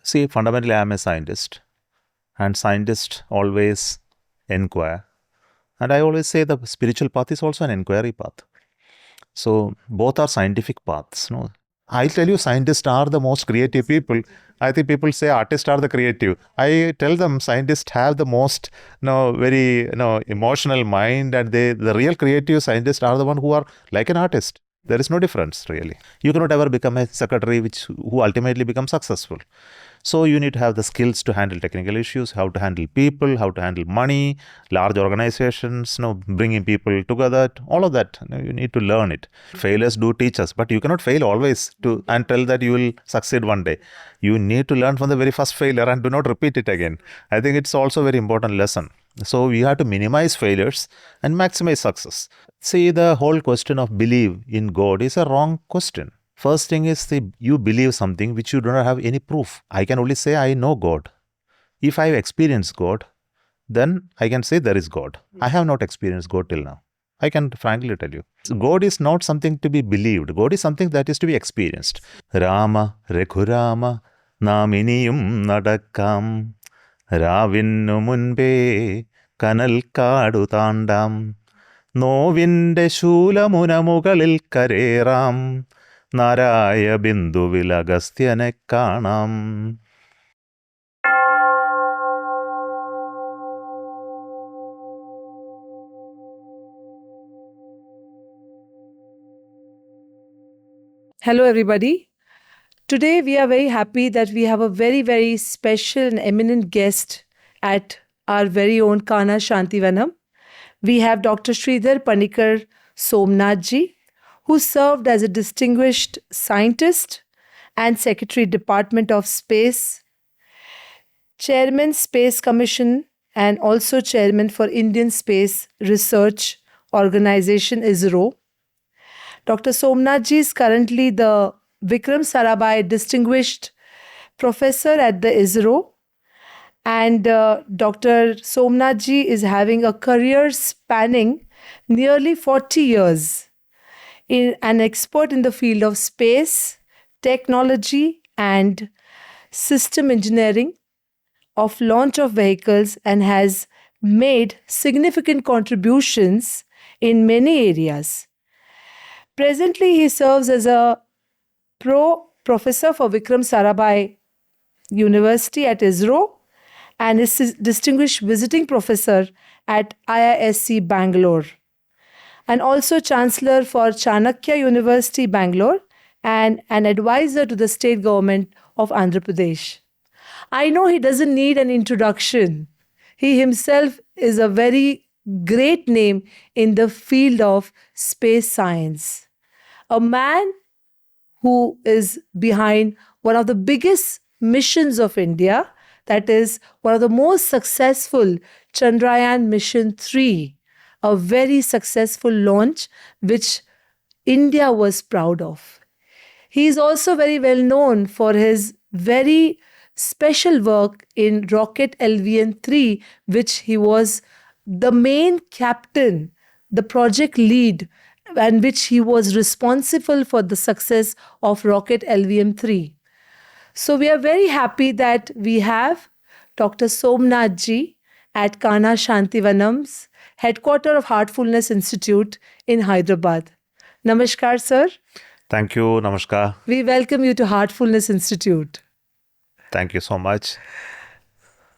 See, fundamentally, I am a scientist, and scientists always inquire. And I always say the spiritual path is also an inquiry path. So both are scientific paths. No, I tell you, scientists are the most creative people. I think people say artists are the creative. I tell them scientists have the most, very, emotional mind, and the real creative scientists are the one who are like an artist. There is no difference really. You cannot ever become a secretary who ultimately becomes successful. So you need to have the skills to handle technical issues, how to handle people, how to handle money, large organizations, bringing people together, all of that. You need to learn it. Failures do teach us, but you cannot fail always and tell that you will succeed one day. You need to learn from the very first failure and do not repeat it again. I think it's also a very important lesson. So we have to minimize failures and maximize success. See, the whole question of belief in God is a wrong question. First thing is you believe something which you do not have any proof. I can only say I know God. If I have experienced God, then I can say there is God. I have not experienced God till now. I can frankly tell you. God is not something to be believed. God is something that is to be experienced. Rama, Rekhurama, Naminiyum Nadakam, Ravinnu Munbe, Kanal Kadu Tandam, Novinde Shulamunamugalil Kareram, Naraya Binduvil Agasthyane Kanam. Hello, everybody. Today, we are very happy that we have a very, very special and eminent guest at our very own Kanha Shanti Vanam. We have Dr. Sridhar Panikar Somnath, who served as a distinguished scientist and Secretary Department of Space, Chairman Space Commission, and also Chairman for Indian Space Research Organization ISRO. Dr. Somnath is currently the Vikram Sarabhai Distinguished Professor at the ISRO. And Dr. Somnath is having a career spanning nearly 40 years. An expert in the field of space, technology, and system engineering of launch of vehicles, and has made significant contributions in many areas. Presently, he serves as a professor for Vikram Sarabhai University at ISRO and is distinguished visiting professor at IISc Bangalore, and also chancellor for Chanakya University Bangalore and an advisor to the state government of Andhra Pradesh. I know he doesn't need an introduction. He himself is a very great name in the field of space science. A man who is behind one of the biggest missions of India, that is one of the most successful Chandrayaan Mission 3, a very successful launch which India was proud of. He is also very well known for his very special work in rocket LVM-3, which he was the main captain, the project lead, and which he was responsible for the success of rocket LVM-3. So we are very happy that we have Dr. Somnath at Kanha Shanti Vanam's headquarters of Heartfulness Institute in Hyderabad. Namaskar, sir. Thank you. Namaskar. We welcome you to Heartfulness Institute. Thank you so much.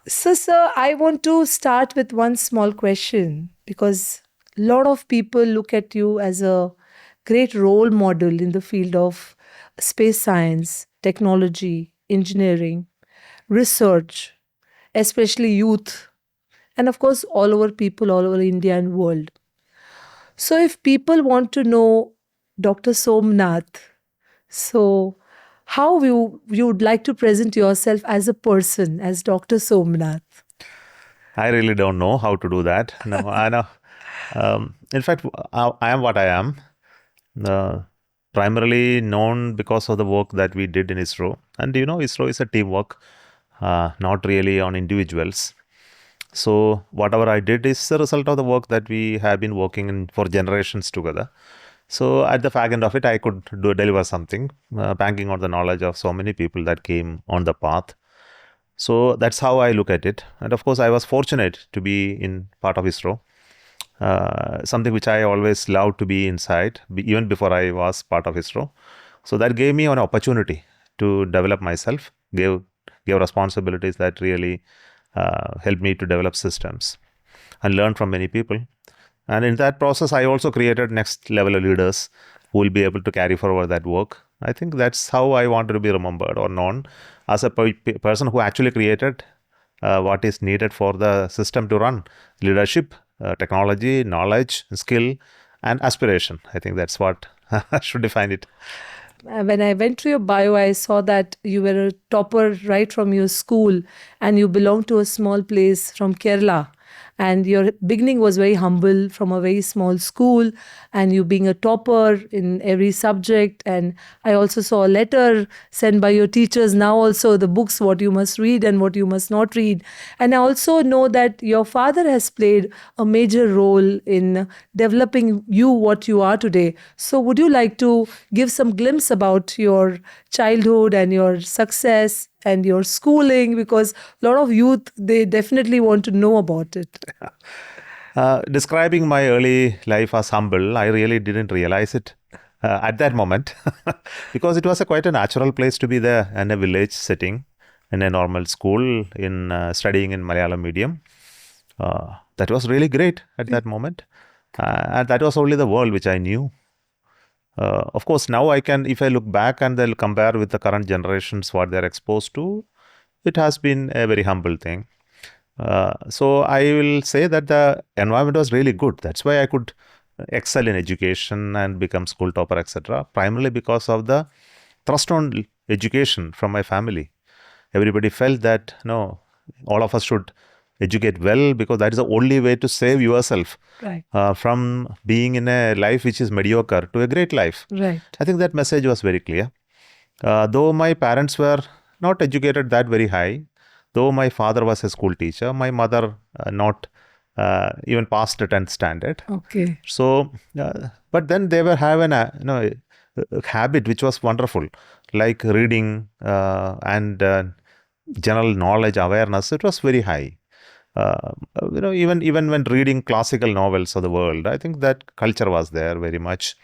So, sir, I want to start with one small question, because a lot of people look at you as a great role model in the field of space science, technology, engineering, research, especially youth, and of course, all over people all over India and world. So if people want to know Dr. Somnath, so how you would like to present yourself as a person, as Dr. Somnath? I really don't know how to do that. No, I know. In fact, I am what I am. Primarily known because of the work that we did in ISRO. And ISRO is a teamwork, not really on individuals. So whatever I did is the result of the work that we have been working in for generations together. So at the fag end of it, I could deliver something, banking on the knowledge of so many people that came on the path. So that's how I look at it. And of course, I was fortunate to be in part of ISRO, something which I always loved to be inside, even before I was part of ISRO. So that gave me an opportunity to develop myself, gave responsibilities that really helped me to develop systems and learn from many people. And in that process, I also created next level of leaders who will be able to carry forward that work. I think that's how I wanted to be remembered or known, as a person who actually created what is needed for the system to run: leadership, technology, knowledge, skill, and aspiration. I think that's what should define it. When I went through your bio, I saw that you were a topper right from your school and you belong to a small place from Kerala. And your beginning was very humble from a very small school, and you being a topper in every subject. And I also saw a letter sent by your teachers, now also the books, what you must read and what you must not read. And I also know that your father has played a major role in developing you what you are today. So, would you like to give some glimpse about your childhood and your success and your schooling, because a lot of youth, they definitely want to know about it. Describing my early life as humble, I really didn't realize it at that moment because it was quite a natural place to be there in a village setting, in a normal school, in studying in Malayalam medium. That was really great at that moment. And that was only the world which I knew. Of course, now I can, if I look back and they'll compare with the current generations, what they're exposed to, it has been a very humble thing. So I will say that the environment was really good. That's why I could excel in education and become school topper, etc. Primarily because of the thrust on education from my family. Everybody felt that no, all of us should educate well, because that is the only way to save yourself Right. from being in a life which is mediocre to a great life. Right. I think that message was very clear. Though my parents were not educated that very high, though my father was a school teacher, my mother not even past the 10th standard. Okay. So, but then they were having a habit which was wonderful, like reading and general knowledge awareness. It was very high. Even when reading classical novels of the world, I think that culture was there very much.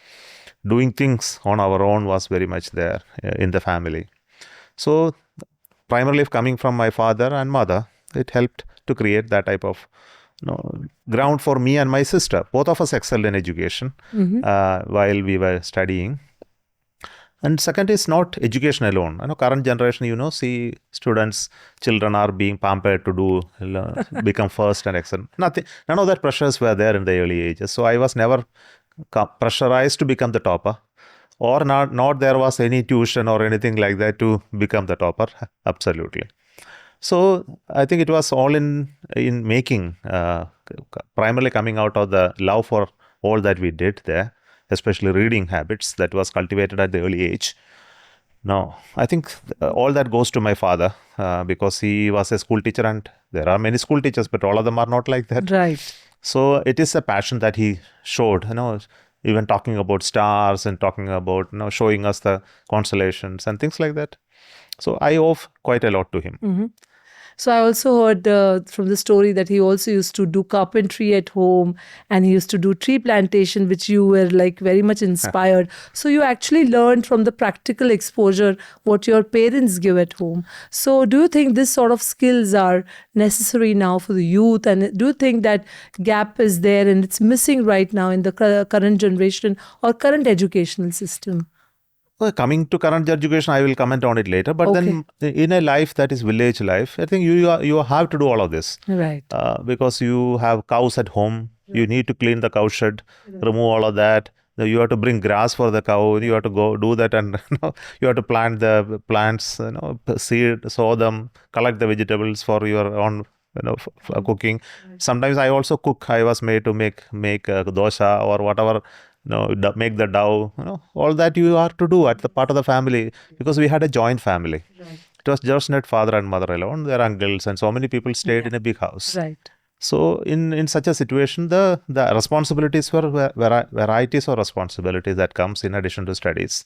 Doing things on our own was very much there in the family. So, primarily coming from my father and mother, it helped to create that type of ground for me and my sister. Both of us excelled in education while we were studying. And second is not education alone. Current generation, see students, children are being pampered to do, become first and excel. None of that pressures were there in the early ages. So I was never pressurized to become the topper, or not there was any tuition or anything like that to become the topper. Absolutely. So I think it was all in making, primarily coming out of the love for all that we did there, especially reading habits that was cultivated at the early age. Now, I think all that goes to my father because he was a school teacher, and there are many school teachers, but all of them are not like that. Right. So it is a passion that he showed, even talking about stars and talking about, showing us the constellations and things like that. So I owe quite a lot to him. So I also heard from the story that he also used to do carpentry at home, and he used to do tree plantation, which you were like very much inspired. So you actually learned from the practical exposure what your parents give at home. So do you think this sort of skills are necessary now for the youth? And do you think that gap is there and it's missing right now in the current generation or current educational system? Well, coming to current education, I will comment on it later. But then, in a life that is village life, I think you have to do all of this, right? Because you have cows at home. Right. You need to clean the cow shed, remove all of that. You have to bring grass for the cow. You have to go do that, and you have to plant the plants, seed, sow them, collect the vegetables for your own, for cooking. Right. Sometimes I also cook. I was made to make dosha or whatever. Make the dough, all that you have to do at the part of the family, because we had a joint family. Right. It was just not father and mother alone. Their uncles and so many people stayed in a big house. Right. So in such a situation, the responsibilities were varieties of responsibilities that comes in addition to studies.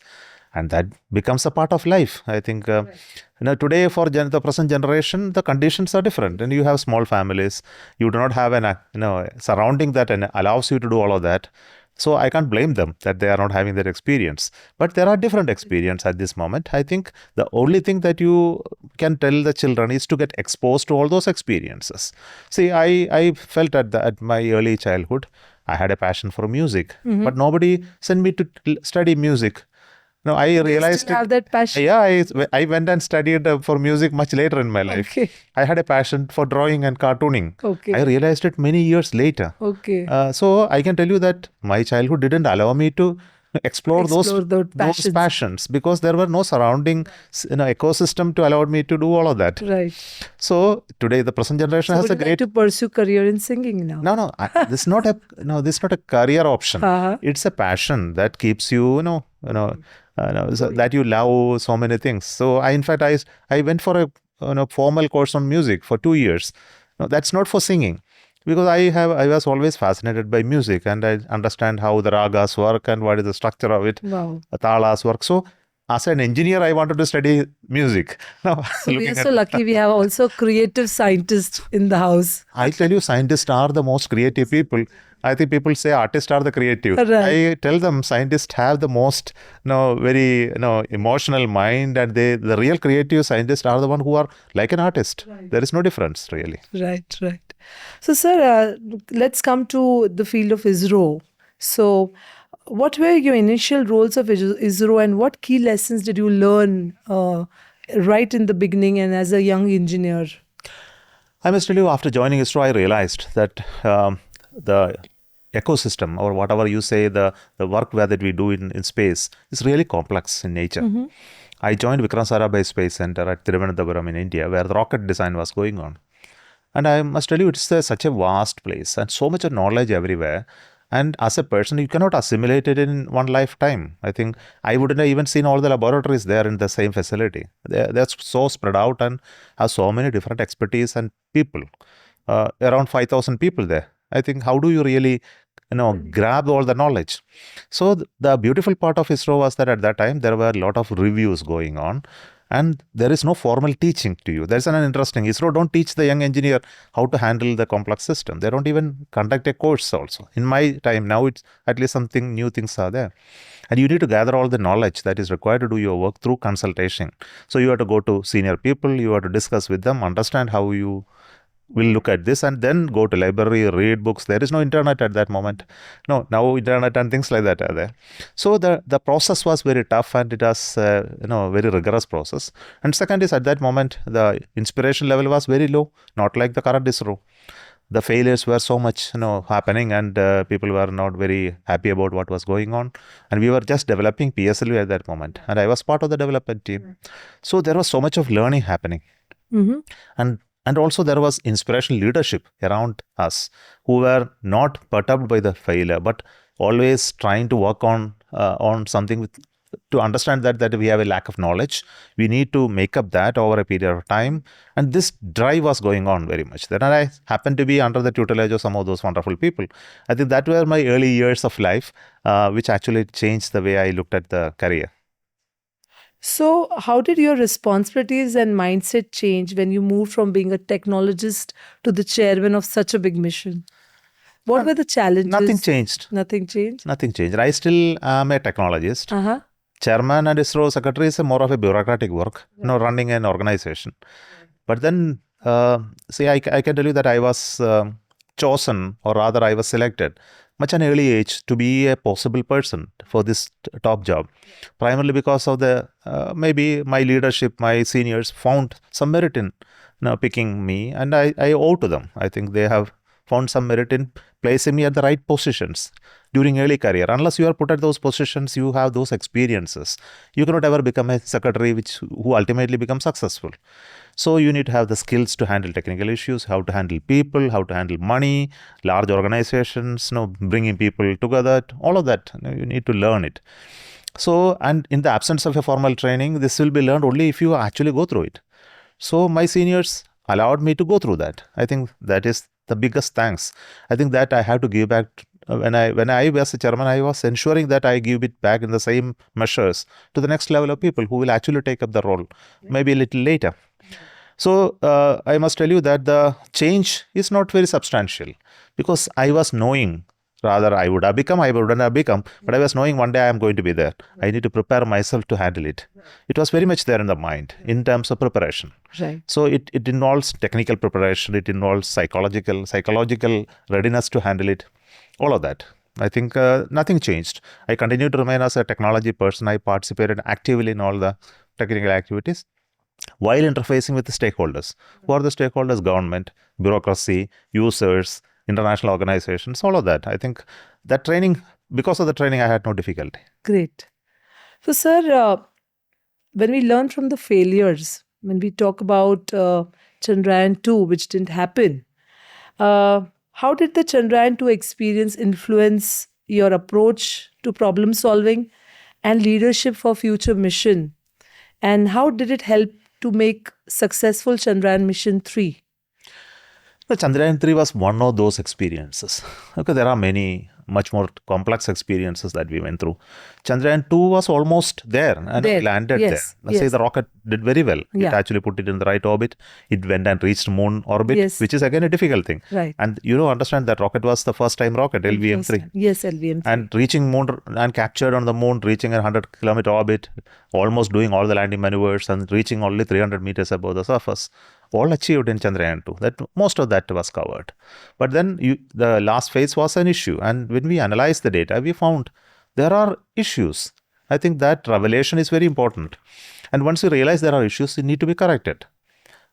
And that becomes a part of life. I think today for the present generation, the conditions are different, and you have small families. You do not have an surrounding that and allows you to do all of that. So I can't blame them that they are not having that experience. But there are different experience at this moment. I think the only thing that you can tell the children is to get exposed to all those experiences. See, I felt at my early childhood, I had a passion for music, but nobody sent me to study music. No, I You realized still have that passion? Yeah, I went and studied for music much later in my life. Okay. I had a passion for drawing and cartooning. Okay. I realized it many years later. Okay. So I can tell you that my childhood didn't allow me to explore those passions because there were no surrounding ecosystem to allow me to do all of that. Right. So today the present generation has a Would you like to pursue career in singing now? No, this is not a career option. It's a passion that keeps you, so that you love so many things. So I went for a formal course on music for 2 years. No, that's not for singing, because I was always fascinated by music, and I understand how the ragas work and what is the structure of it. Wow. Talas work. So as an engineer, I wanted to study music. Now, so we are so lucky we have also creative scientists in the house. I tell you, scientists are the most creative people. I think people say artists are the creative. Right. I tell them scientists have the most very emotional mind, and the real creative scientists are the one who are like an artist. Right. There is no difference really. Right. So sir, let's come to the field of ISRO. So what were your initial roles of ISRO, and what key lessons did you learn right in the beginning and as a young engineer? I must tell you, after joining ISRO, I realized that the ecosystem, or whatever you say, the work that we do in space is really complex in nature. Mm-hmm. I joined Vikram Sarabhai Space Center at Thiruvananthapuram in India, where the rocket design was going on. And I must tell you, it's such a vast place and so much of knowledge everywhere. And as a person, you cannot assimilate it in one lifetime. I think I wouldn't have even seen all the laboratories there in the same facility. They're so spread out and have so many different expertise and people. Around 5,000 people there. I think, how do you really grab all the knowledge? So the beautiful part of ISRO was that at that time there were a lot of reviews going on, and there is no formal teaching to you. There's an interesting, ISRO don't teach the young engineer how to handle the complex system. They don't even conduct a course also. In my time now, it's at least something new things are there. And you need to gather all the knowledge that is required to do your work through consultation. So you have to go to senior people, you have to discuss with them, understand how you will look at this, and then go to library, read books. There is no internet at that moment. No, now internet and things like that are there. So the process was very tough, and it was very rigorous process. And second is, at that moment the inspiration level was very low, not like the current ISRO. The failures were so much happening, and people were not very happy about what was going on. And we were just developing PSLV at that moment, and I was part of the development team. So there was so much of learning happening. Mm-hmm. And also there was inspirational leadership around us who were not perturbed by the failure, but always trying to work on something to understand that we have a lack of knowledge. We need to make up that over a period of time. And this drive was going on very much. Then I happened to be under the tutelage of some of those wonderful people. I think that were my early years of life, which actually changed the way I looked at the career. So, how did your responsibilities and mindset change when you moved from being a technologist to the chairman of such a big mission? What were the challenges? Nothing changed. Nothing changed? Nothing changed. I still am a technologist. Uh-huh. Chairman and ISRO Secretary is more of a bureaucratic work, running an organization. But then, I can tell you that I was chosen, or rather I was selected much an early age to be a possible person for this top job, primarily because of the maybe my leadership, my seniors found some merit in picking me, and I owe to them. I think they have found some merit in placing me at the right positions during early career. Unless you are put at those positions, you have those experiences, you cannot ever become a secretary who ultimately becomes successful. So you need to have the skills to handle technical issues, how to handle people, how to handle money, large organizations, bringing people together, all of that. You need to learn it. So, and in the absence of a formal training, this will be learned only if you actually go through it. So my seniors allowed me to go through that. I think that is the biggest thanks. I think that I have to give back when I was a chairman, I was ensuring that I give it back in the same measures to the next level of people who will actually take up the role, maybe a little later. So I must tell you that the change is not very substantial because I was knowing, rather I would have become, I wouldn't have become, but I was knowing one day I am going to be there. I need to prepare myself to handle it. It was very much there in the mind in terms of preparation. Right. So it involves technical preparation, it involves psychological readiness to handle it, all of that. I think nothing changed. I continue to remain as a technology person. I participated actively in all the technical activities while interfacing with the stakeholders. Who are the stakeholders? Government, bureaucracy, users, international organizations, all of that. I think that training, because of the training, I had no difficulty. Great. So, sir, when we learn from the failures, when we talk about Chandrayaan 2, which didn't happen, how did the Chandrayaan 2 experience influence your approach to problem solving and leadership for future mission? And how did it help to make successful Chandrayaan mission 3? The Chandrayaan 3 was one of those experiences. Okay, there are many much more complex experiences that we went through. Chandrayaan 2 was almost there and There, it landed yes, there. Let's say yes. the rocket did very well. Yeah. It actually put it in the right orbit. It went and reached moon orbit, Yes. which is again a difficult thing. Right. And you know, understand that rocket was the first time rocket, LVM-3. Yes, LVM-3. And reaching moon and captured on the moon, reaching a 100-kilometer orbit, almost doing all the landing maneuvers and reaching only 300 meters above the surface. All achieved in Chandrayaan 2. That most of that was covered. But then the last phase was an issue. And when we analyzed the data, we found there are issues. I think that revelation is very important. And once you realize there are issues, you need to be corrected.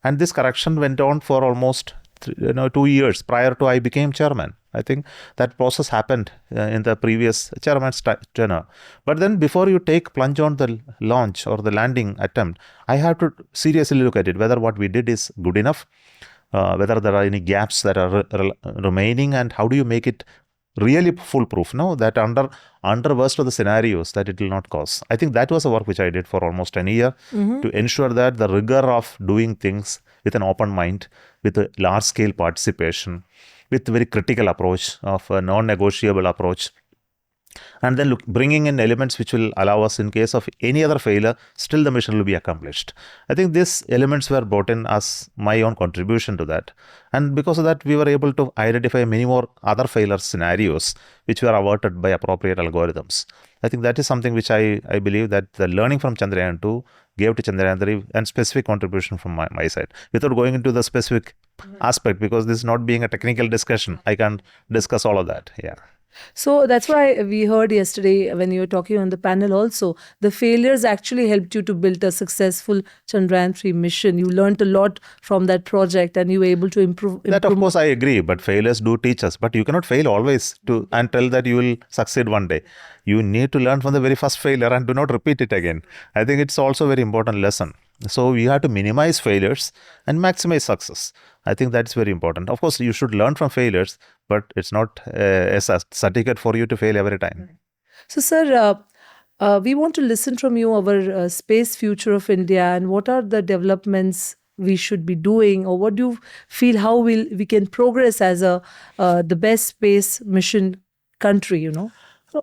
And this correction went on for almost 2 years prior to I became chairman. I think that process happened in the previous chairman's tenure. But then before you take plunge on the launch or the landing attempt, I have to seriously look at it, whether what we did is good enough, whether there are any gaps that are remaining, and how do you make it really foolproof, no? That under worst of the scenarios that it will not cause. I think that was a work which I did for almost a year to ensure that the rigor of doing things with an open mind, with a large scale participation, with a very critical approach of a non-negotiable approach, and then bringing in elements which will allow us, in case of any other failure, still the mission will be accomplished. I think these elements were brought in as my own contribution to that. And because of that, we were able to identify many more other failure scenarios which were averted by appropriate algorithms. I think that is something which I believe that the learning from Chandrayaan 2 gave to Chandrayaan 3 and specific contribution from my side. Without going into the specific aspect, because this is not being a technical discussion, I can't discuss all of that. Yeah. So that's why we heard yesterday when you were talking on the panel also, the failures actually helped you to build a successful Chandrayaan 3 mission. You learned a lot from that project and you were able to improve. That of course I agree, but failures do teach us. But you cannot fail always and tell that you will succeed one day. You need to learn from the very first failure and do not repeat it again. I think it's also a very important lesson. So we have to minimize failures and maximize success. I think that's very important. Of course, you should learn from failures, but it's not a certificate for you to fail every time. So, sir, we want to listen from you our space future of India and what are the developments we should be doing, or what do you feel how we can progress as the best space mission country, you know?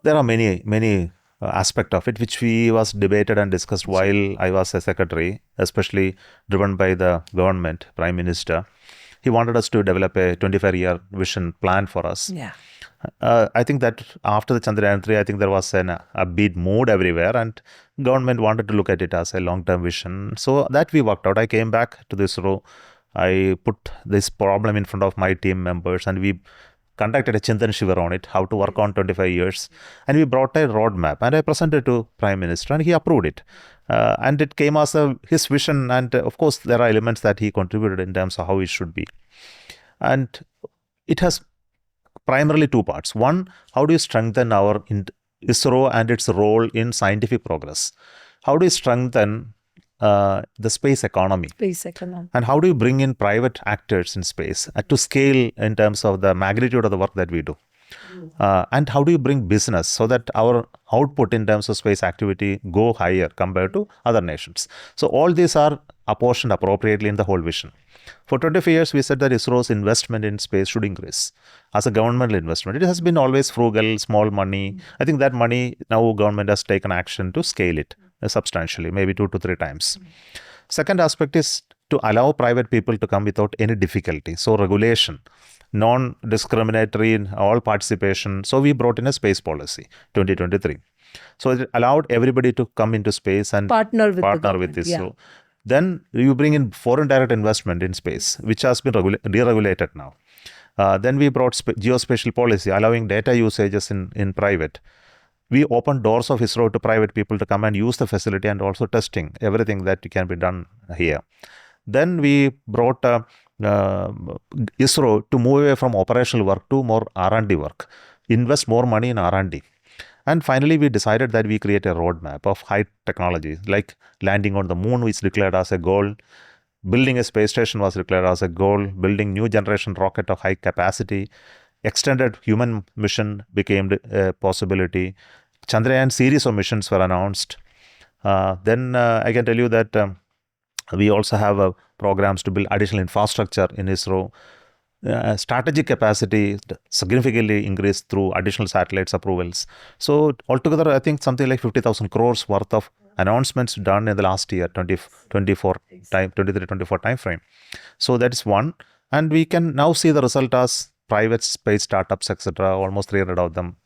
There are many aspect of it which we was debated and discussed while I was a secretary, especially driven by the government, Prime Minister. He wanted us to develop a 25-year vision plan for us. Yeah. I think that after the Chandrayaan 3, I think there was a upbeat mood everywhere, and government wanted to look at it as a long-term vision. So that we worked out. I came back to this row. I put this problem in front of my team members, and we conducted a Chintan Shivir on it, how to work on 25 years. And we brought a roadmap and I presented to Prime Minister and he approved it. And it came as his vision. And of course, there are elements that he contributed in terms of how it should be. And it has primarily two parts. One, how do you strengthen our ISRO and its role in scientific progress? How do you strengthen the space economy? And how do you bring in private actors in space to scale in terms of the magnitude of the work that we do? And how do you bring business so that our output in terms of space activity go higher compared to other nations? So all these are apportioned appropriately in the whole vision. For 25 years, we said that ISRO's investment in space should increase as a governmental investment. It has been always frugal, small money. I think that money, now government has taken action to scale it substantially, maybe 2 to 3 times. Second aspect is to allow private people to come without any difficulty. So regulation, non-discriminatory in all participation. So we brought in a space policy, 2023. So it allowed everybody to come into space and Partner with the partner with government, ISRO. Then you bring in foreign direct investment in space, which has been deregulated now. Then we brought geospatial policy, allowing data usages in private. We opened doors of ISRO to private people to come and use the facility, and also testing everything that can be done here. Then we brought ISRO to move away from operational work to more R&D work, invest more money in R&D. And finally, we decided that we create a roadmap of high technology, like landing on the moon is declared as a goal, building a space station was declared as a goal, building new generation rocket of high capacity, extended human mission became a possibility. Chandrayaan series of missions were announced. Then I can tell you that we also have programs to build additional infrastructure in ISRO. Strategic capacity significantly increased through additional satellites approvals. So altogether, I think something like 50,000 crores worth of announcements done in the last year, 23-24 time frame. So that is one. And we can now see the result as private space startups, etc., almost 300 of them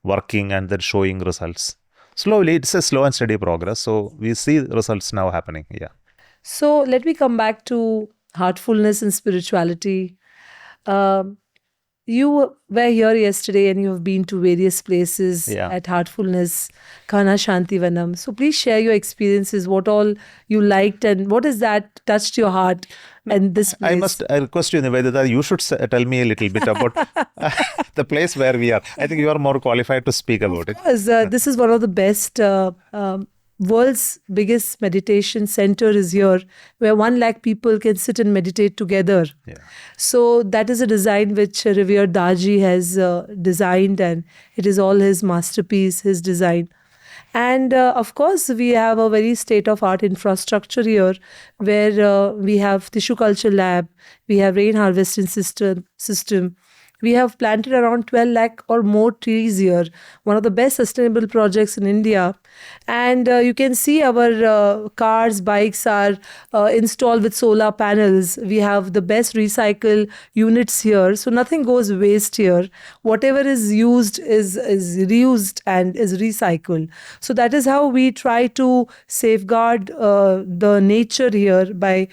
working and then showing results. Slowly, it's a slow and steady progress. So we see results now happening. Yeah. So let me come back to heartfulness and spirituality. You were here yesterday and you have been to various places at Heartfulness, Kanha Shanti Vanam. So please share your experiences, what all you liked and what is that touched your heart and this place. I request you, Nivedita, you should tell me a little bit about the place where we are. I think you are more qualified to speak about it. This is one of the best world's biggest meditation center is here, where 1 lakh people can sit and meditate together. Yeah. So that is a design which revered Daji has designed, and it is all his masterpiece, his design. And of course, we have a very state-of-art infrastructure here, where we have tissue culture lab, we have rain harvesting system. We have planted around 12 lakh or more trees here, one of the best sustainable projects in India. And you can see our cars, bikes are installed with solar panels. We have the best recycle units here. So nothing goes waste here. Whatever is used is reused and is recycled. So that is how we try to safeguard the nature here by,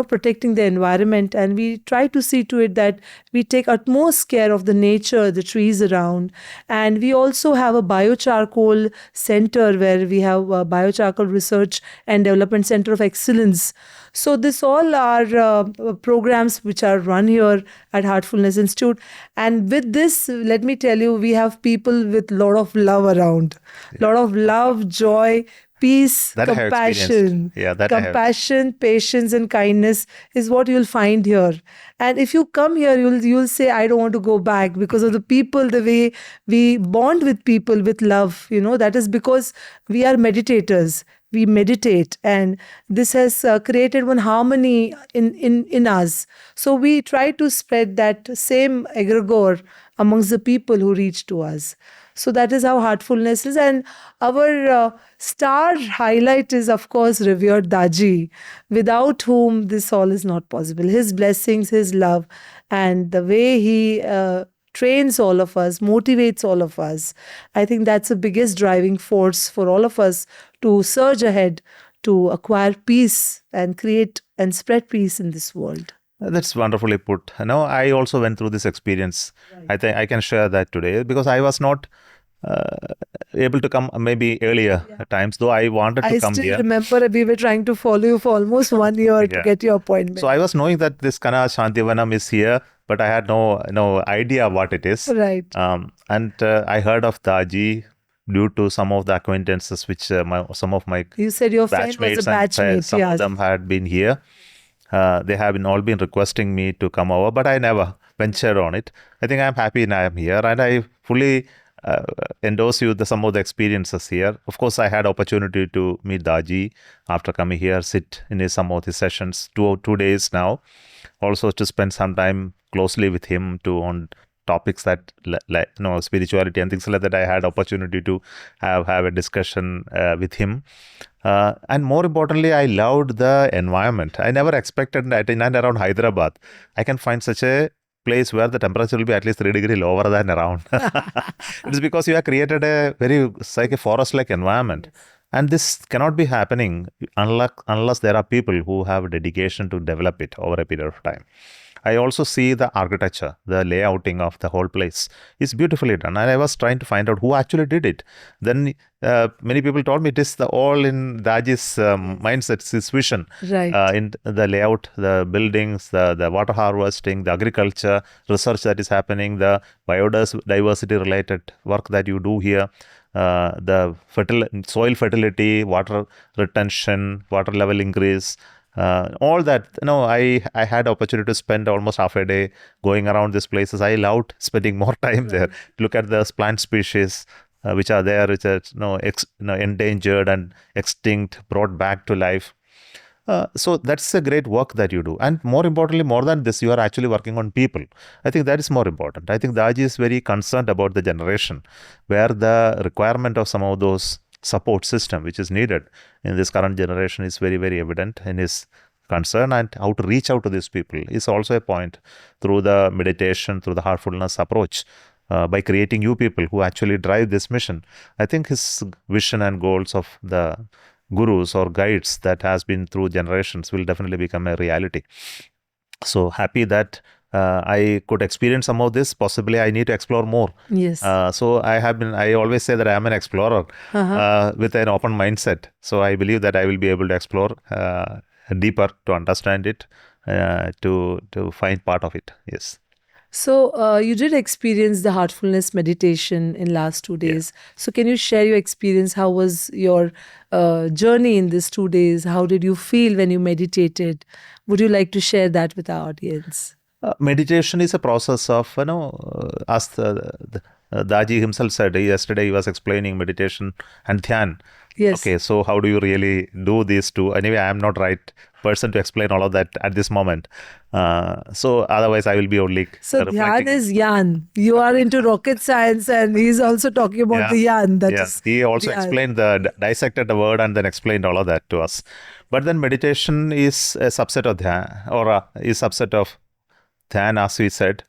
protecting the environment. And we try to see to it that we take utmost care of the nature, the trees around. And we also have a biocharcoal center where we have a biocharcoal research and development center of excellence. So this all are programs which are run here at Heartfulness Institute. And with this, let me tell you, we have people with a lot of love around. Lot of love, joy, peace, that compassion. Compassion, patience and kindness is what you'll find here. And if you come here, you'll say, I don't want to go back because of the people, the way we bond with people with love. That is because we are meditators. We meditate, and this has created one harmony in us. So we try to spread that same egregore amongst the people who reach to us. So that is how heartfulness is. And our star highlight is, of course, revered Daji, without whom this all is not possible. His blessings, his love, and the way he trains all of us, motivates all of us. I think that's the biggest driving force for all of us to surge ahead, to acquire peace and create and spread peace in this world. That's wonderfully put. I also went through this experience. Right. I think I can share that today because I was not able to come maybe earlier times, though I wanted to come here. I still remember we were trying to follow you for almost 1 year to get your appointment. So I was knowing that this Kanha Shanti Vanam is here, but I had no idea what it is. Right. And I heard of Daji due to some of the acquaintances which some of my You said your friend was a batchmate. Some of them had been here. They have all been requesting me to come over, but I never ventured on it. I think I'm happy and I am here, and I fully endorse you some of the experiences here. Of course, I had opportunity to meet Daji after coming here, sit in some of his sessions, 2 days now. Also to spend some time closely with him on topics that like spirituality and things like that. I had opportunity to have a discussion with him. And more importantly, I loved the environment. I never expected that in and around Hyderabad, I can find such a place where the temperature will be at least 3 degrees lower than around. It's because you have created a very like a forest-like environment. And this cannot be happening unless there are people who have a dedication to develop it over a period of time. I also see the architecture, the layouting of the whole place is beautifully done. And I was trying to find out who actually did it. Then many people told me it is all in Daji's mindset, his vision. Right. In the layout, the buildings, the water harvesting, the agriculture, research that is happening, the biodiversity related work that you do here. The soil fertility, water retention, water level increase, all that. I had opportunity to spend almost half a day going around these places. I loved spending more time there. Look at the plant species which are there, which are endangered and extinct, brought back to life. So that's a great work that you do. And more importantly, more than this, you are actually working on people. I think that is more important. I think Daji is very concerned about the generation where the requirement of some of those support system which is needed in this current generation is very, very evident in his concern, and how to reach out to these people is also a point through the meditation, through the heartfulness approach. By creating you people who actually drive this mission. I think his vision and goals of the gurus or guides that has been through generations will definitely become a reality. So happy that I could experience some of this. Possibly I need to explore more. Yes. So I always say that I am an explorer with an open mindset. So I believe that I will be able to explore deeper, to understand it, to find part of it. Yes. So you did experience the heartfulness meditation in last 2 days. Yeah. So can you share your experience? How was your journey in these 2 days? How did you feel when you meditated? Would you like to share that with our audience? Meditation is a process of, as Daji himself said yesterday, he was explaining meditation and dhyan. Yes. Okay, so how do you really do these two? Anyway, I am not right person to explain all of that at this moment. So otherwise, I will be only. So dhyan is yan. You are into rocket science, and he's also talking about the yan. He also explained dissected the word and then explained all of that to us. But then meditation is a subset of dhyan, or is subset of dhyan, as we said.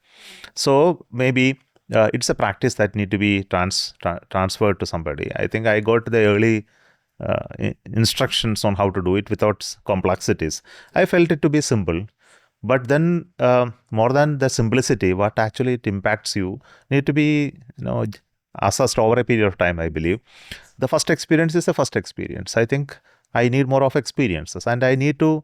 So maybe it's a practice that need to be transferred to somebody. I think I got the early instructions on how to do it without complexities. I felt it to be simple. But then more than the simplicity, what actually it impacts you need to be assessed over a period of time, I believe. The first experience is the first experience. I think I need more of experiences, and I need to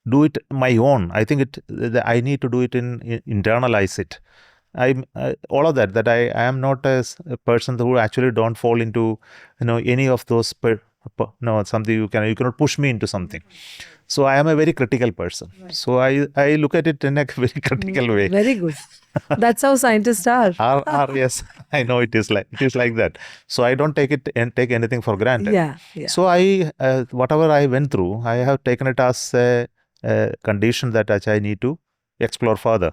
do it my own. I think I need to do it internalize it. All of that I am not a person who actually don't fall into any of those something you cannot push me into something. So I am a very critical person. Right. So I look at it in a very critical way. Very good. That's how scientists are. Yes, I know it is like that. So I don't take anything for granted. Yeah. So I whatever I went through, I have taken it as a condition that I need to explore further.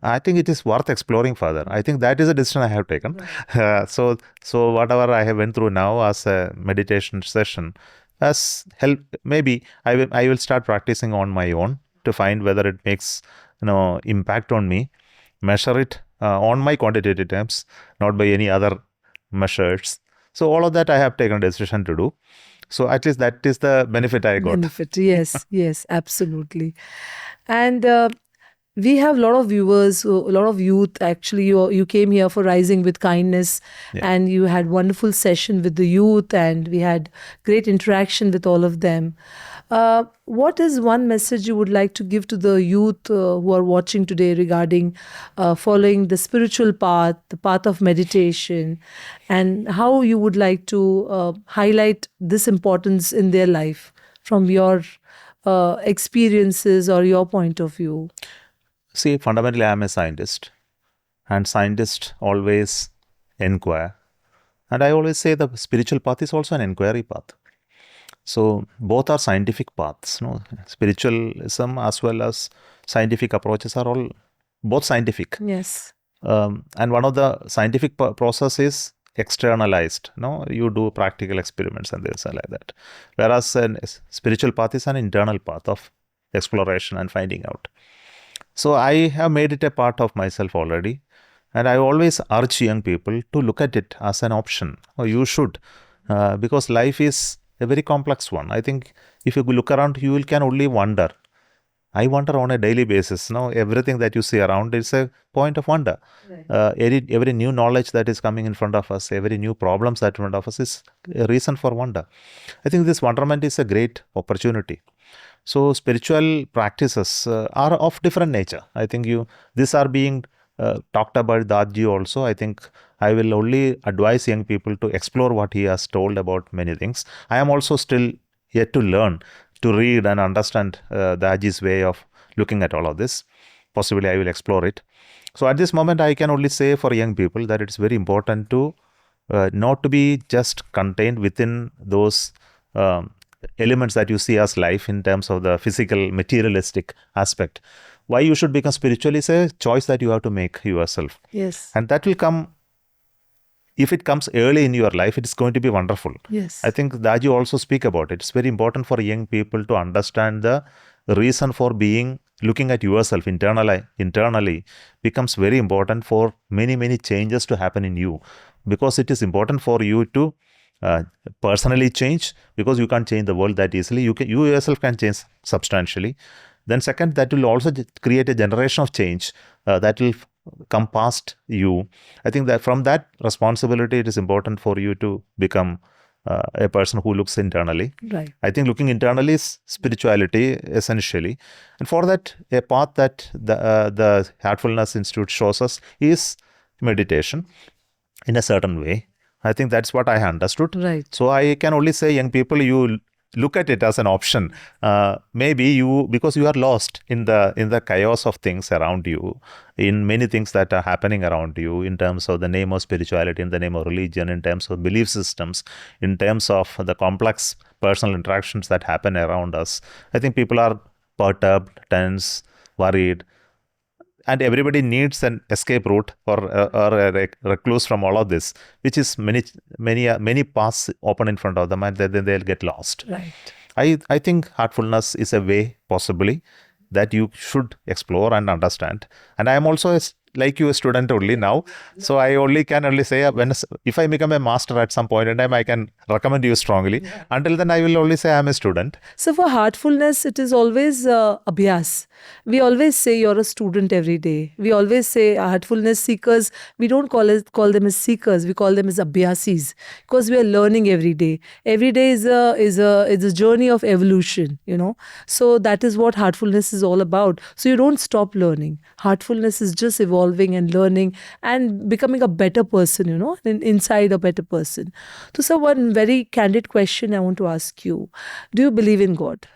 I think it is worth exploring further. I think that is a decision I have taken. Right. So whatever I have went through now as a meditation session has helped. Maybe I will start practicing on my own to find whether it makes impact on me. Measure it on my quantitative terms, not by any other measures. So all of that I have taken a decision to do. So at least that is the benefit I got. Benefit, yes, absolutely. And we have a lot of viewers, a lot of youth. Actually, you came here for Rising with Kindness, and you had wonderful session with the youth, and we had great interaction with all of them. What is one message you would like to give to the youth who are watching today regarding following the spiritual path, the path of meditation, and how you would like to highlight this importance in their life from your experiences or your point of view? See, fundamentally, I am a scientist, and scientists always inquire. And I always say the spiritual path is also an inquiry path. So both are scientific paths. No? Spiritualism as well as scientific approaches are all both scientific. Yes. And one of the scientific process is externalized. No, you do practical experiments and this and like that. Whereas a spiritual path is an internal path of exploration and finding out. So I have made it a part of myself already. And I always urge young people to look at it as an option. Or you should, because life is a very complex one. I think if you look around, you can only wonder. I wonder on a daily basis. Now, everything that you see around is a point of wonder. Right. Every new knowledge that is coming in front of us, every new problems that in front of us is a reason for wonder. I think this wonderment is a great opportunity. So, spiritual practices are of different nature. I think these are being talked about Dadji also. I think I will only advise young people to explore what he has told about many things. I am also still yet to learn to read and understand Dadji's way of looking at all of this. Possibly I will explore it. So at this moment, I can only say for young people that it's very important to not to be just contained within those elements that you see as life in terms of the physical, materialistic aspect. Why you should become spiritual is a choice that you have to make yourself. Yes. And that will come, if it comes early in your life, it is going to be wonderful. Yes. I think Daji also speak about it. It's very important for young people to understand the reason for looking at yourself internally becomes very important for many changes to happen in you, because it is important for you to personally change, because you can't change the world that easily. You yourself can change substantially. Then second, that will also create a generation of change that will come past you. I think that from that responsibility, it is important for you to become a person who looks internally. Right. I think looking internally is spirituality essentially. And for that, a path that the Heartfulness Institute shows us is meditation in a certain way. I think that's what I understood. Right. So I can only say, young people, you look at it as an option. Maybe because you are lost in the chaos of things around you, in many things that are happening around you, in terms of the name of spirituality, in the name of religion, in terms of belief systems, in terms of the complex personal interactions that happen around us. I think people are perturbed, tense, worried, and everybody needs an escape route or a recluse from all of this, which is many paths open in front of them, and then they'll get lost. Right. I think heartfulness is a way, possibly, that you should explore and understand. And I am also like you, a student only now. So I can only say, if I become a master at some point in time, I can recommend you strongly. Yeah. Until then, I will only say I am a student. So for heartfulness, it is always abhyas. We always say you're a student every day. We always say heartfulness seekers, we don't call them as seekers, we call them as abhyasis, because we are learning every day. Every day is a journey of evolution, So that is what heartfulness is all about. So you don't stop learning. Heartfulness is just evolving and learning and becoming a better person, inside a better person. So one very candid question I want to ask you. Do you believe in God?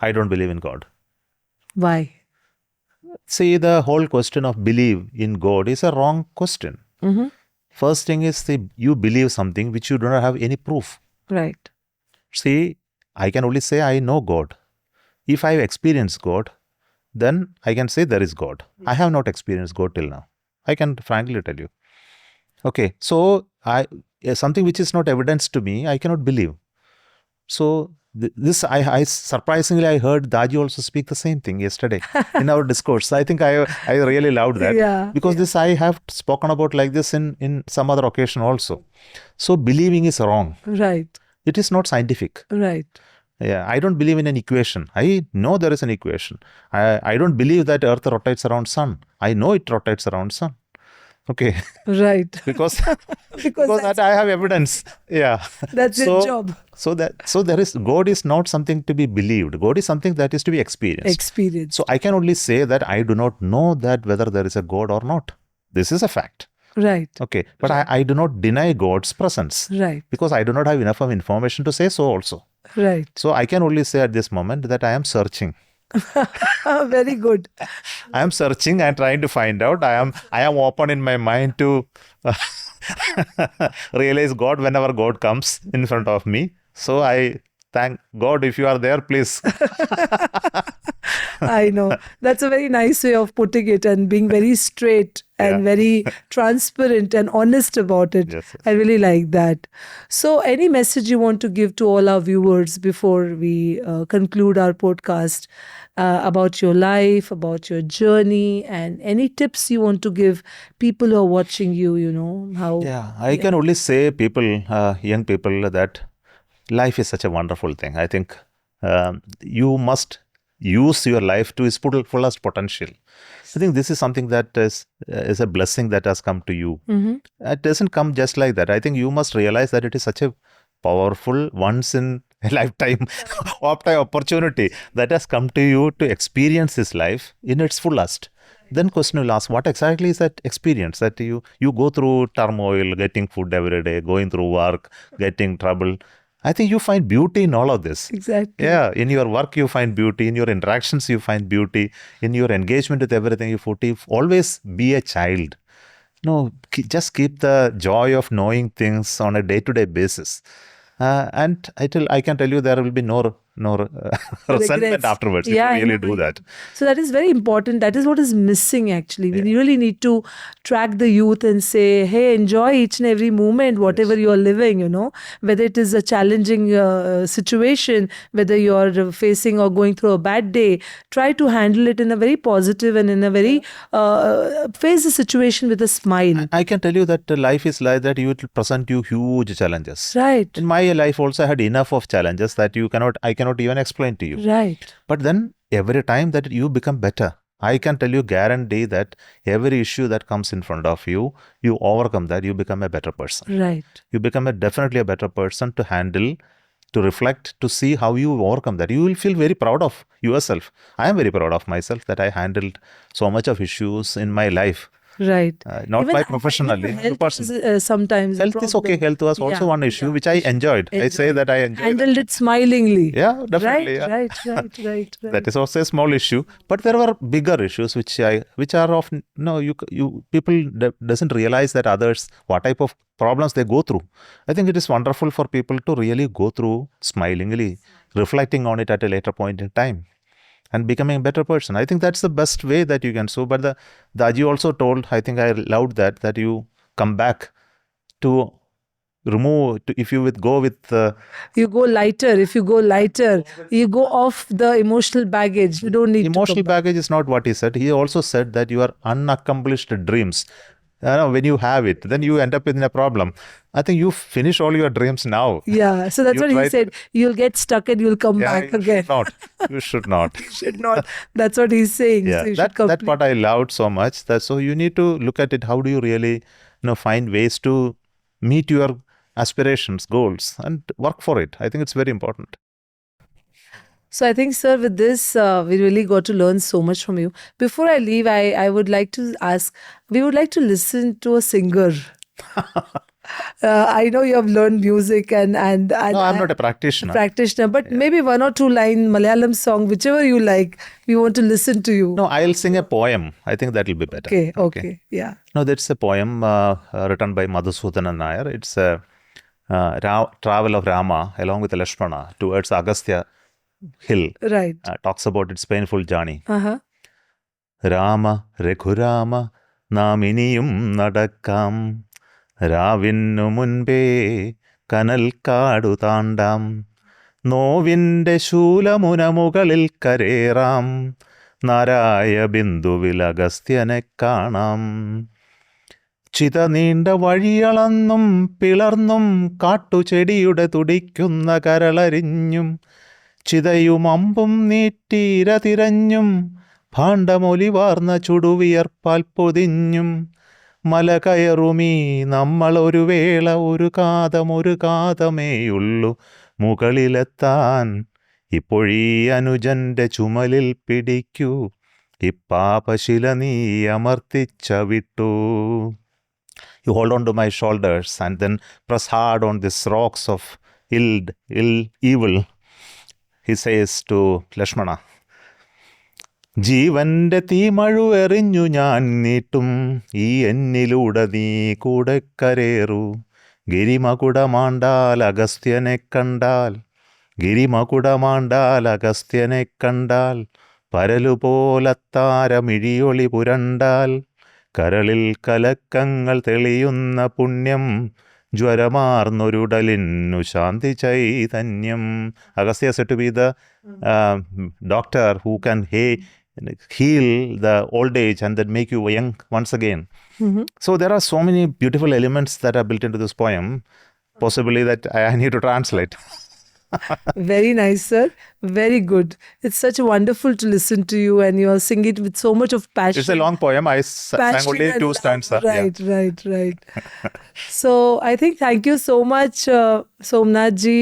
I don't believe in God. Why? See, the whole question of believe in God is a wrong question. Mm-hmm. First thing is you believe something which you do not have any proof. Right. See, I can only say I know God. If I have experienced God, then I can say there is God. I have not experienced God till now. I can frankly tell you. Okay, so something which is not evidence to me, I cannot believe. So this, I surprisingly, I heard Daji also speak the same thing yesterday in our discourse. I think I really loved that, because this I have spoken about like this in some other occasion also. So believing is wrong. Right. It is not scientific. Right. Yeah, I don't believe in an equation. I know there is an equation. I don't believe that Earth rotates around Sun. I know it rotates around Sun. Okay. Right. because that I have evidence. Yeah. That's your job. So there is, God is not something to be believed. God is something that is to be experienced. So I can only say that I do not know that whether there is a God or not. This is a fact. Right. Okay. But I do not deny God's presence. Right. Because I do not have enough of information to say so also. Right. So I can only say at this moment that I am searching. Very good. I am searching and trying to find out. I am open in my mind to realize God whenever God comes in front of me. So I thank God. If you are there, please. I know. That's a very nice way of putting it and being very straight and Yeah. very transparent and honest about it. Yes, yes. I really like that. So, any message you want to give to all our viewers before we conclude our podcast about your life, about your journey, and any tips you want to give people who are watching you, how. Yeah, I can only say people, young people, that life is such a wonderful thing. I think you must use your life to its fullest potential. I think this is something that is a blessing that has come to you. Mhm. It doesn't come just like that. I think you must realize that it is such a powerful, once in a lifetime opportunity that has come to you to experience this life in its fullest. Then question will ask, what exactly is that experience that you go through turmoil, getting food every day, going through work, getting trouble. I think you find beauty in all of this. Exactly. Yeah, in your work you find beauty, in your interactions you find beauty, in your engagement with everything you always be a child. No, just keep the joy of knowing things on a day-to-day basis. And I can tell you there will be no resentment Regrets. afterwards Yeah, if you I really know. do that. So that is very important. That is what is missing actually. We really need to track the youth and say, hey, enjoy each and every moment, whatever Yes. you are living, whether it is a challenging situation, whether you are facing or going through a bad day, try to handle it in a very positive and in a very, face the situation with a smile. I can tell you that life is like that. You will present you huge challenges. Right. In my life also I had enough of challenges that I cannot even explain to you. Right. But then every time that you become better, I can tell you, guarantee that every issue that comes in front of you, you overcome that, you become a better person. Right. You become definitely a better person to handle, to reflect, to see how you overcome that. You will feel very proud of yourself. I am very proud of myself that I handled so much of issues in my life. Right. Not Even by professionally, health personally. is, sometimes a Health is okay. problem. Health was also one issue which I enjoyed. I say that I enjoyed Handled it smilingly. Yeah, definitely. Yeah. Right. That is also a small issue, but there were bigger issues which are often you people doesn't realize that others what type of problems they go through. I think it is wonderful for people to really go through smilingly, reflecting on it at a later point in time, and becoming a better person. I think that's the best way that you can. So, but the Aji also told, I think I loved that you come back to remove, if you go with you go lighter. If you go lighter, you go off the emotional baggage. You don't need emotional to come back. baggage is not what he said. He also said that your unaccomplished dreams, when you have it, then you end up in a problem. I think you finish all your dreams now. Yeah, so that's You what he try said. You'll get stuck and you'll come Yeah, back you again. should not. You should not. Should not. That's what he's saying. Yeah, So you that should that complete. part I loved so much. That so you need to look at it. How do you really, find ways to meet your aspirations, goals, and work for it? I think it's very important. So I think, sir, with this, we really got to learn so much from you. Before I leave, I would like to ask, we would like to listen to a singer. I know you have learned music and No, I'm not a practitioner. But maybe one or two line Malayalam song, whichever you like, we want to listen to you. No, I'll sing a poem. I think that will be better. Okay, yeah. No, that's a poem written by Madhusudanan Nair. It's a travel of Rama along with Lakshmana towards Agastya hill. Right. Talks about its painful journey. Uh-huh. Rama, Rekhurama, നാം ഇനിയും നടക്കാം രാവിന്നു മുൻപേ കനൽ കാടു താണ്ടാം നോവിൻ്റെ ശൂലമുനമുകളിൽ കരേറാം നാരായ ബിന്ദുവിൽ അഗസ്ത്യനെ കാണാം ചിത നീണ്ട വഴിയളന്നും പിളർന്നും കാട്ടുചെടിയുടെ തുടിക്കുന്ന കരളരിഞ്ഞും ചിതയും അമ്പും നീറ്റീര തിരഞ്ഞും ഭാണ്ഡമൊലിവാർന്ന ചുടുവിയർപ്പാൽ പൊതിഞ്ഞും മല കയറുമീ നമ്മളൊരു വേള ഒരു കാതമേയുള്ളു മുകളിലെത്താൻ ഇപ്പോഴീ അനുജന്റെ ചുമലിൽ പിടിക്കൂ ഇപ്പാപശില നീ അമർത്തിച്ച വിട്ടു. You hold on to my shoulders and then press hard on these rocks of evil. He says to Lakshmana, ജീവന്റെ തീമഴുവെറിഞ്ഞു ഞാൻ നീട്ടും ഈ എന്നിലൂടെ നീ കൂടെ കരേറൂ. ഗിരിമകുടമാണ്ടാൽ അഗസ്ത്യനെ കണ്ടാൽ, ഗിരിമകുടമാണ്ടാൽ അഗസ്ത്യനെ കണ്ടാൽ, പരലുപോലത്താരമിഴിയൊളി പുരണ്ടാൽ, കരളിൽ കലക്കങ്ങൾ തെളിയുന്ന പുണ്യം, ജ്വരമാർന്നൊരുടലിന്നു ശാന്തി ചൈതന്യം. Agastya said to be the doctor who can heal the old age and then make you young once again. So there are so many beautiful elements that are built into this poem, possibly that I need to translate. Very nice, sir. Very good. It's such wonderful to listen to you, and you are singing it with so much of passion. It's a long poem. I sang only 2 stanzas. Right. So I think thank you so much, Somnath ji.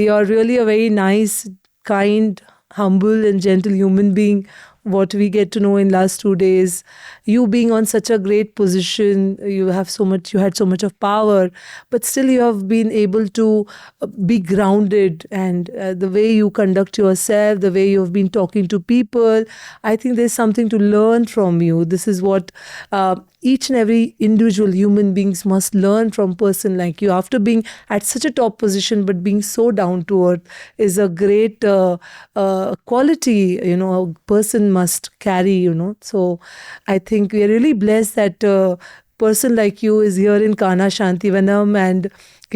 You're really a very nice, kind, humble and gentle human being. What we get to know in last 2 days, you being on such a great position, you had so much of power, but still you have been able to be grounded, and the way you conduct yourself, the way you have been talking to people, I think there's something to learn from you. This is what each and every individual human beings must learn from person like you. After being at such a top position but being so down to earth is a great quality, a person must carry, So I think we are really blessed that person like you is here in Kanha Shanti Vanam, and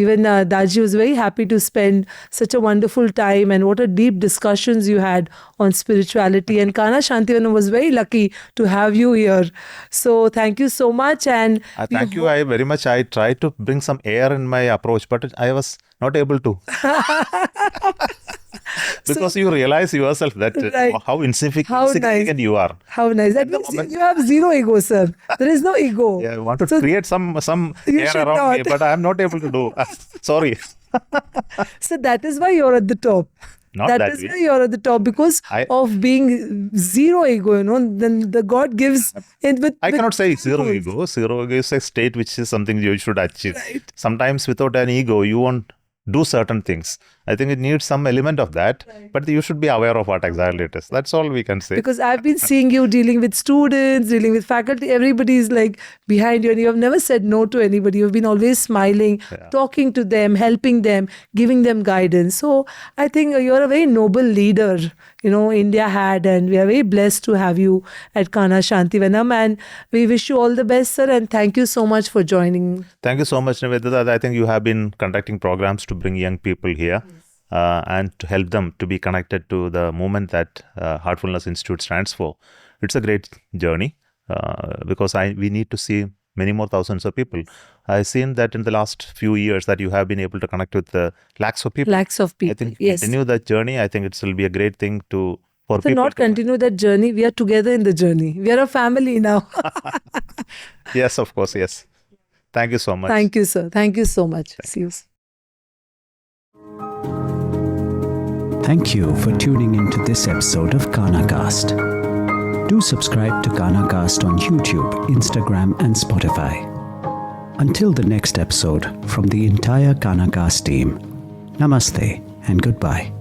even Daji was very happy to spend such a wonderful time, and what a deep discussions you had on spirituality, and Kanha Shanti Vanam was very lucky to have you here. So thank you so much. And thank you. I very much. I tried to bring some air in my approach, but I was not able to. Because you realize yourself that how insignificant you are. How nice. That means you have zero ego, sir. There is no ego. Yeah, I want to create some air around me, but I am not able to do. Sorry. So that is why you're at the top. That is why you're at the top, because of being zero ego, then the God gives it with... I cannot say zero ego. Zero ego is a state which is something you should achieve. Right. Sometimes without an ego, you won't do certain things. I think it needs some element of that, but you should be aware of what exactly it is. That's all we can say. Because I've been seeing you dealing with students, dealing with faculty, everybody is like behind you, and you have never said no to anybody. You've been always smiling, talking to them, helping them, giving them guidance. So I think you're a very noble leader, India had, and we are very blessed to have you at Kanha Shanti Vanam, and we wish you all the best, sir, and thank you so much for joining. Thank you so much, Nivedita. I think you have been conducting programs to bring young people here. And to help them to be connected to the movement that Heartfulness Institute stands for. It's a great journey because we need to see many more thousands of people. I've seen that in the last few years that you have been able to connect with lakhs of people. Lakhs of people, I think yes. Continue that journey. I think it will be a great thing for people. So not continue that journey. We are together in the journey. We are a family now. Yes, of course. Yes. Thank you so much. Thank you, sir. Thank you so much. See you. Thank you for tuning into this episode of KanaCast. Do subscribe to KanaCast on YouTube, Instagram, and Spotify. Until the next episode, from the entire KanaCast team, namaste and goodbye.